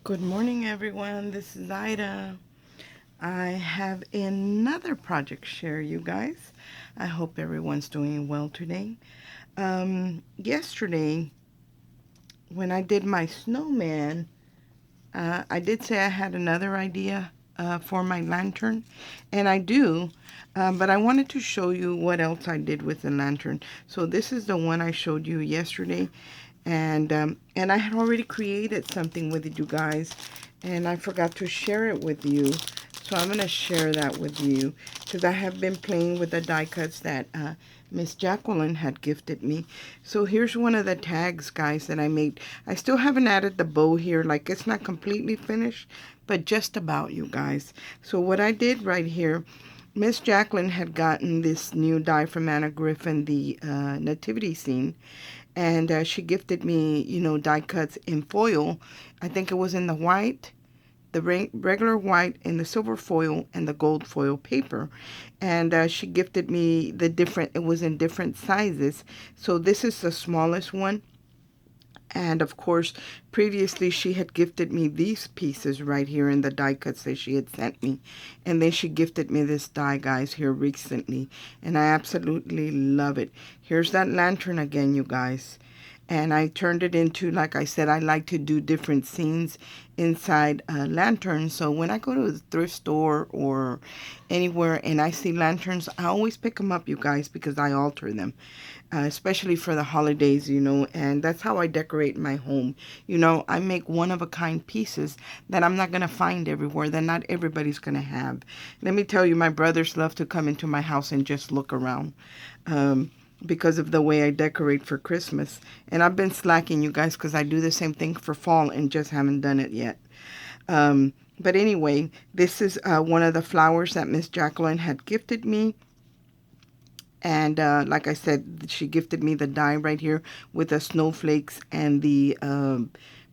Good morning, everyone. This is Ida. I have another project share, you guys. I hope everyone's doing well today. Yesterday, when I did my snowman, I did say I had another idea for my lantern, and I do, but I wanted to show you what else I did with the lantern. So this is the one I showed you yesterday, and I had already created something with you guys, and I forgot to share it with you. So I'm going to share that with you because I have been playing with the die cuts that Miss Jacqueline had gifted me. So here's one of the tags, guys, that I made. I still haven't added the bow here. Like, it's not completely finished, but just about, you guys. So what I did right here, Miss Jacqueline had gotten this new die from Anna Griffin, the nativity scene, and she gifted me, die cuts in foil. I think it was in the white, the regular white, and the silver foil, and the gold foil paper. And she gifted me it was in different sizes. So this is the smallest one. And of course, previously she had gifted me these pieces right here in the die cuts that she had sent me. And then she gifted me this die, guys, here recently. And I absolutely love it. Here's that lantern again, you guys. And I turned it into, like I said, I like to do different scenes inside lanterns. So when I go to the thrift store or anywhere and I see lanterns, I always pick them up, you guys, because I alter them, especially for the holidays, and that's how I decorate my home. I make one-of-a-kind pieces that I'm not going to find everywhere, that not everybody's going to have. Let me tell you, my brothers love to come into my house and just look around. Because of the way I decorate for Christmas. And I've been slacking, you guys, because I do the same thing for fall and just haven't done it yet. But anyway, this is one of the flowers that Miss Jacqueline had gifted me. And like I said, she gifted me the die right here with the snowflakes and the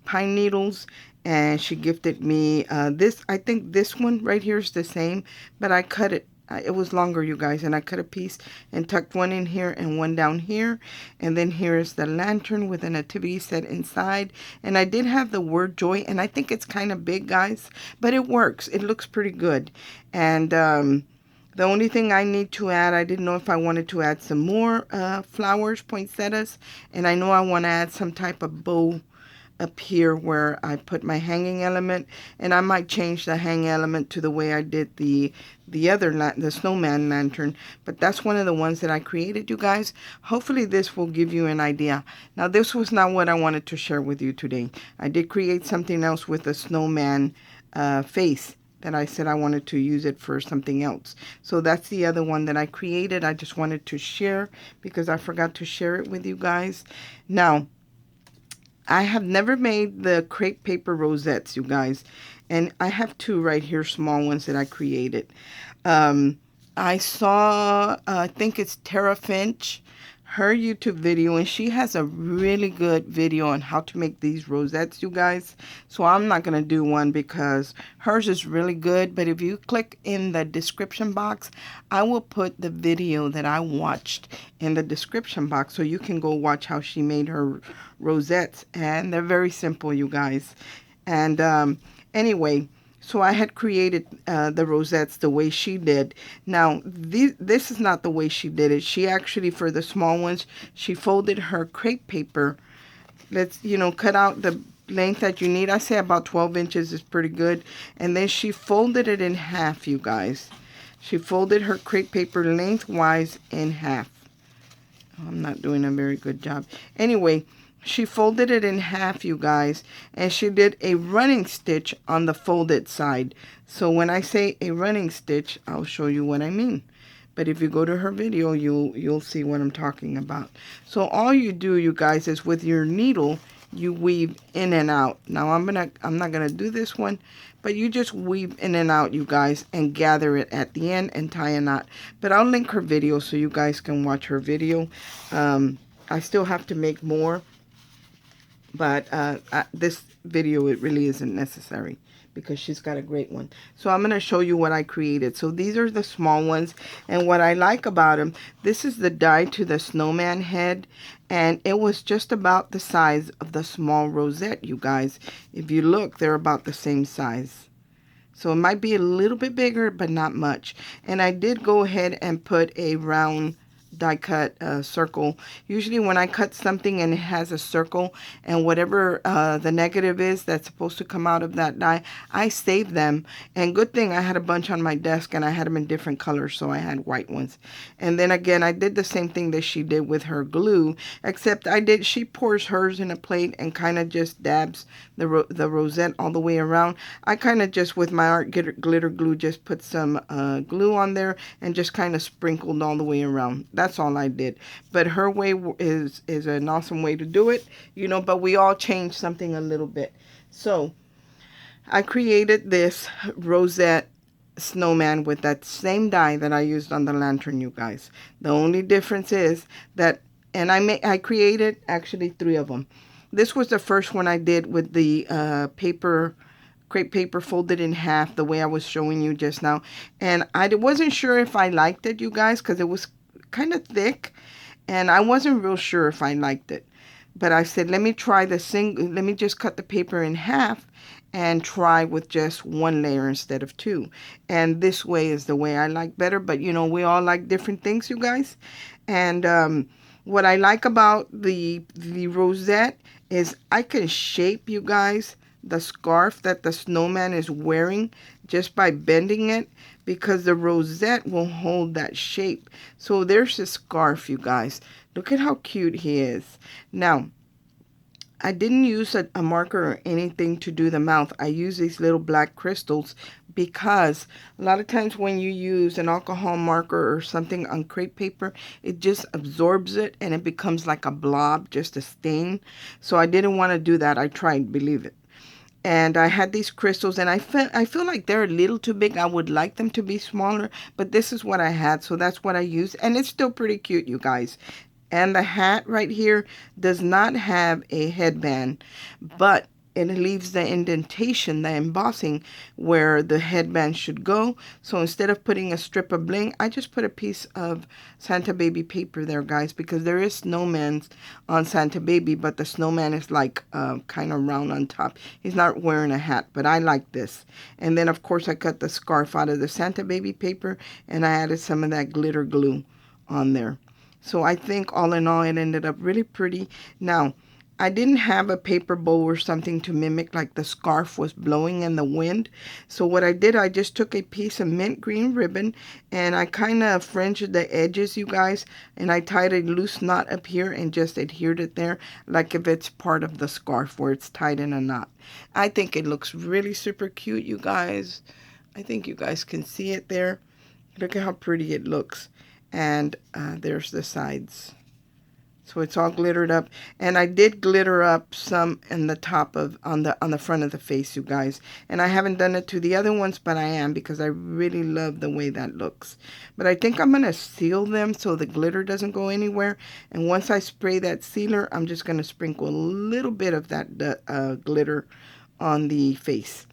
pine needles. And she gifted me this. I think this one right here is the same, but I cut it. It was longer, you guys, and I cut a piece and tucked one in here and one down here. And then here is the lantern with a nativity set inside. And I did have the word joy, and I think it's kind of big, guys, but it works. It looks pretty good. And the only thing I need to add, I didn't know if I wanted to add some more flowers, poinsettias, and I know I want to add some type of bow up here where I put my hanging element, and I might change the hanging element to the way I did the snowman lantern, but that's one of the ones that I created, you guys. Hopefully this will give you an idea. Now, this was not what I wanted to share with you today. I did create something else with a snowman face that I said I wanted to use it for something else. So that's the other one that I created. I just wanted to share because I forgot to share it with you guys. Now, I have never made the crepe paper rosettes, you guys. And I have two right here, small ones that I created. I saw, I think it's Tara Finch, her YouTube video, and she has a really good video on how to make these rosettes, you guys. So I'm not going to do one because hers is really good. But if you click in the description box, I will put the video that I watched in the description box so you can go watch how she made her rosettes. And they're very simple, you guys. And anyway, so I had created the rosettes the way she did. Now, this is not the way she did it. She actually, for the small ones, she folded her crepe paper. Let's, cut out the length that you need. I say about 12 inches is pretty good. And then she folded it in half, you guys. She folded her crepe paper lengthwise in half. I'm not doing a very good job. Anyway, she folded it in half, you guys, and she did a running stitch on the folded side. So when I say a running stitch, I'll show you what I mean. But if you go to her video, you'll see what I'm talking about. So all you do, you guys, is with your needle, you weave in and out. Now I'm not gonna do this one, but you just weave in and out, you guys, and gather it at the end and tie a knot. But I'll link her video so you guys can watch her video. I still have to make more. But this video, it really isn't necessary because she's got a great one. So I'm going to show you what I created. So these are the small ones. And what I like about them, this is the die to the snowman head. And it was just about the size of the small rosette, you guys. If you look, they're about the same size. So it might be a little bit bigger, but not much. And I did go ahead and put a round die cut circle. Usually when I cut something and it has a circle, and whatever the negative is that's supposed to come out of that die, I save them. And good thing I had a bunch on my desk and I had them in different colors, so I had white ones. And then again, I did the same thing that she did with her glue, except she pours hers in a plate and kind of just dabs the rosette all the way around. I kind of just, with my art glitter glue, just put some glue on there and just kind of sprinkled all the way around. That's all I did. But her way is an awesome way to do it, you know, but we all changed something a little bit. So I created this rosette snowman with that same die that I used on the lantern, you guys. The only difference is that, and I created actually 3 of them. This was the first one I did with the crepe paper folded in half, the way I was showing you just now. And I wasn't sure if I liked it, you guys, because it was kind of thick, and I wasn't real sure if I liked it. But I said, let me try let me just cut the paper in half and try with just 1 layer instead of 2. And this way is the way I like better. But, you know, we all like different things, you guys. And what I like about the rosette is I can shape, you guys, the scarf that the snowman is wearing just by bending it, because the rosette will hold that shape. So there's a scarf, you guys. Look at how cute he is. Now, I didn't use a marker or anything to do the mouth. I use these little black crystals because a lot of times when you use an alcohol marker or something on crepe paper, it just absorbs it and it becomes like a blob, just a stain. So I didn't want to do that. I tried, believe it. And I had these crystals, and I feel like they're a little too big. I would like them to be smaller, but this is what I had, so that's what I used. And it's still pretty cute, you guys. And the hat right here does not have a headband, but it leaves the indentation, the embossing, where the headband should go. So instead of putting a strip of bling, I just put a piece of Santa Baby paper there, guys, because there is snowmans on Santa Baby, but the snowman is like kind of round on top. He's not wearing a hat, but I like this. And then, of course, I cut the scarf out of the Santa Baby paper, and I added some of that glitter glue on there. So I think all in all, it ended up really pretty. Now, I didn't have a paper bow or something to mimic like the scarf was blowing in the wind. So what I did, I just took a piece of mint green ribbon and I kind of fringed the edges, you guys. And I tied a loose knot up here and just adhered it there like if it's part of the scarf where it's tied in a knot. I think it looks really super cute, you guys. I think you guys can see it there. Look at how pretty it looks. And there's the sides. So it's all glittered up, and I did glitter up some in the top of on the front of the face, you guys. And I haven't done it to the other ones, but I am, because I really love the way that looks. But I think I'm gonna seal them so the glitter doesn't go anywhere. And once I spray that sealer, I'm just gonna sprinkle a little bit of that glitter on the face.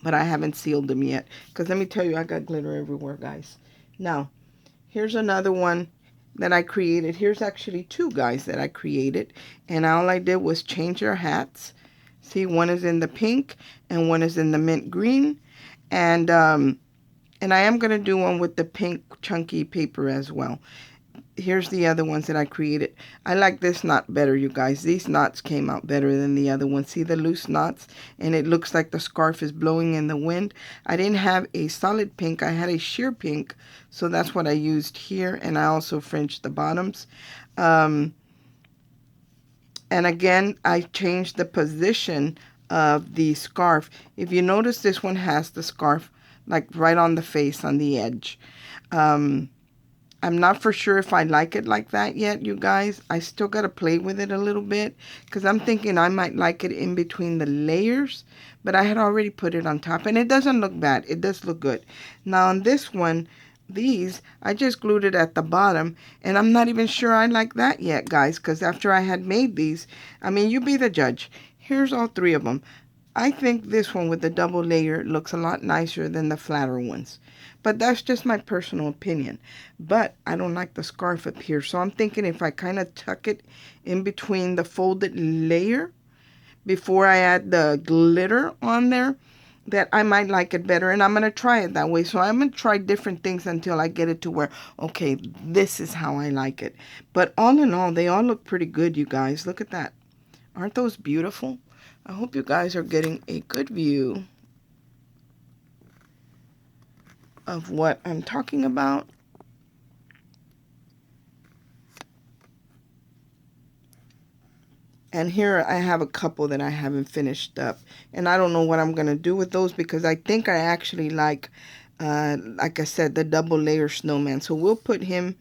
But I haven't sealed them yet, because let me tell you, I got glitter everywhere, guys. Now, here's another one that I created. Here's actually 2 guys that I created, and all I did was change their hats. See, one is in the pink and one is in the mint green, and I am going to do one with the pink chunky paper as well. Here's the other ones that I created. I like this knot better, you guys. These knots came out better than the other ones. See the loose knots? And it looks like the scarf is blowing in the wind. I didn't have a solid pink. I had a sheer pink. So that's what I used here. And I also fringed the bottoms. And again, I changed the position of the scarf. If you notice, this one has the scarf like right on the face, on the edge. I'm not for sure if I like it like that yet, you guys. I still got to play with it a little bit, because I'm thinking I might like it in between the layers, but I had already put it on top, and it doesn't look bad. It does look good. Now on this one, these, I just glued it at the bottom, and I'm not even sure I like that yet, guys, because after I had made these, I mean, you be the judge. Here's all three of them. I think this one with the double layer looks a lot nicer than the flatter ones. But that's just my personal opinion. But I don't like the scarf up here. So I'm thinking if I kind of tuck it in between the folded layer before I add the glitter on there, that I might like it better. And I'm going to try it that way. So I'm going to try different things until I get it to where, okay, this is how I like it. But all in all, they all look pretty good, you guys. Look at that. Aren't those beautiful? I hope you guys are getting a good view of what I'm talking about. And here I have a couple that I haven't finished up. And I don't know what I'm going to do with those because I think I actually like I said, the double layer snowman. So we'll put him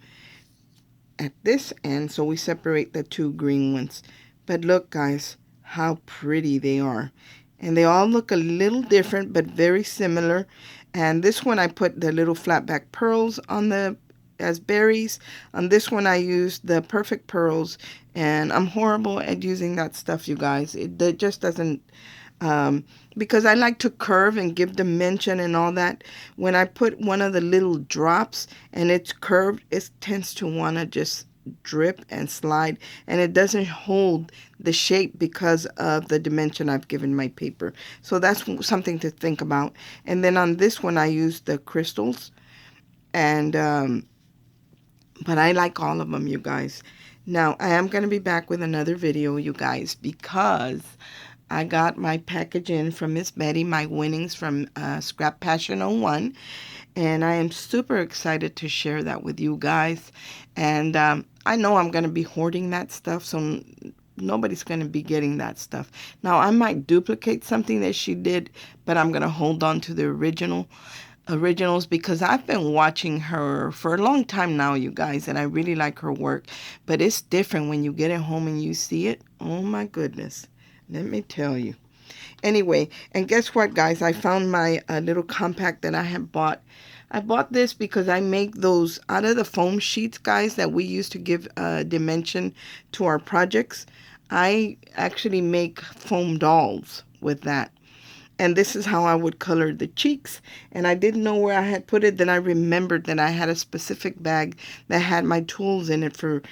at this end so we separate the two green ones. But look, guys, how pretty they are. And they all look a little different but very similar. And this one I put the little flat back pearls on the as berries. On this one I used the perfect pearls, and I'm horrible at using that stuff, you guys. It just doesn't because I like to curve and give dimension and all that. When I put one of the little drops and it's curved, it tends to want to just drip and slide, and it doesn't hold the shape because of the dimension I've given my paper. So that's something to think about. And then on this one I used the crystals, and but I like all of them, you guys. Now I am going to be back with another video, you guys, because I got my package in from Miss Betty, my winnings from Scrap Passion 01, and I am super excited to share that with you guys. And I know I'm going to be hoarding that stuff, so nobody's going to be getting that stuff. Now, I might duplicate something that she did, but I'm going to hold on to the originals because I've been watching her for a long time now, you guys, and I really like her work. But it's different when you get it home and you see it. Oh, my goodness. Let me tell you. Anyway, and guess what, guys? I found my little compact that I had bought. I bought this because I make those out of the foam sheets, guys, that we use to give dimension to our projects. I actually make foam dolls with that. And this is how I would color the cheeks. And I didn't know where I had put it. Then I remembered that I had a specific bag that had my tools in it for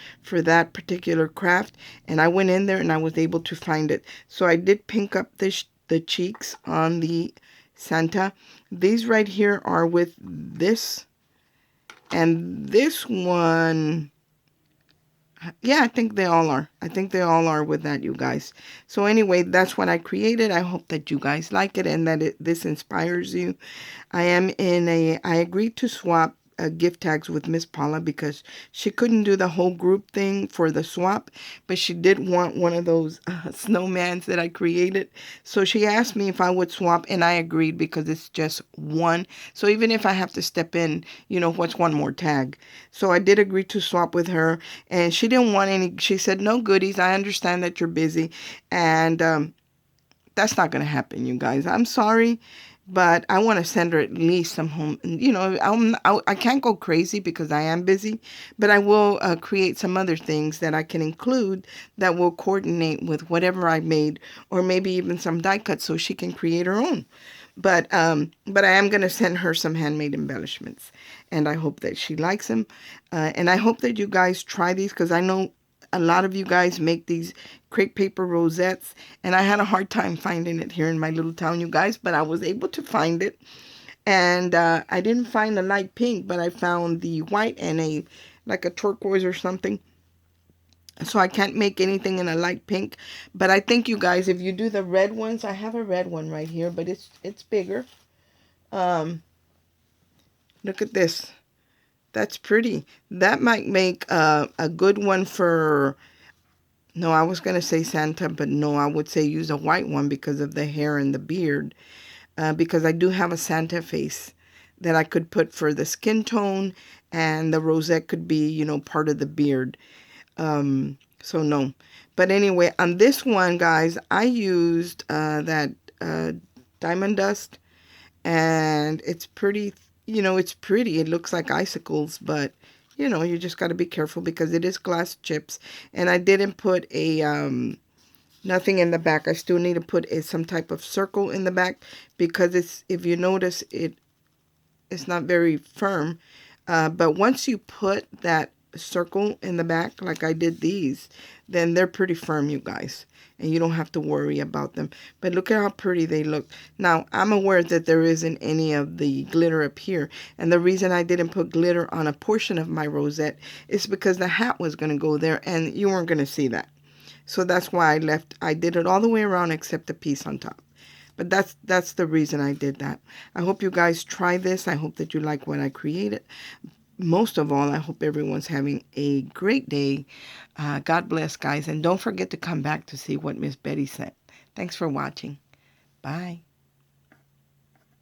that particular craft. And I went in there and I was able to find it. So I did pink up the cheeks on the Santa. These right here are with this. And this one, yeah, I think they all are. I think they all are with that, you guys. So anyway, that's what I created. I hope that you guys like it and that this inspires you. I agreed to swap gift tags with Miss Paula because she couldn't do the whole group thing for the swap, but she did want one of those snowmans that I created. So she asked me if I would swap, and I agreed because it's just one. So even if I have to step in, you know, what's one more tag? So I did agree to swap with her, and she didn't want any. She said, no goodies. I understand that you're busy, and that's not going to happen, you guys. I'm sorry. But I want to send her at least some home. You know, I can't go crazy because I am busy. But I will create some other things that I can include that will coordinate with whatever I made. Or maybe even some die cuts so she can create her own. But I am going to send her some handmade embellishments. And I hope that she likes them. And I hope that you guys try these because I know a lot of you guys make these crepe paper rosettes, and I had a hard time finding it here in my little town, you guys, but I was able to find it. And I didn't find a light pink, but I found the white and like a turquoise or something. So I can't make anything in a light pink, but I think you guys, if you do the red ones, I have a red one right here, but it's bigger. Look at this. That's pretty. That might make a good one for, no, I was going to say Santa, but no, I would say use a white one because of the hair and the beard. Because I do have a Santa face that I could put for the skin tone, and the rosette could be, you know, part of the beard. So no. But anyway, on this one, guys, I used that diamond dust, and it's pretty you know, it's pretty. It looks like icicles, but you know, you just got to be careful because it is glass chips. And I didn't put a nothing in the back. I still need to put some type of circle in the back because it's, if you notice, it's not very firm. But once you put that circle in the back, like I did these, then they're pretty firm, you guys. And you don't have to worry about them. But look at how pretty they look. Now, I'm aware that there isn't any of the glitter up here. And the reason I didn't put glitter on a portion of my rosette is because the hat was going to go there and you weren't going to see that. So that's why I did it all the way around except the piece on top. But that's the reason I did that. I hope you guys try this. I hope that you like what I created. Most of all, I hope everyone's having a great day. God bless, guys. And don't forget to come back to see what Miss Betty said. Thanks for watching. Bye.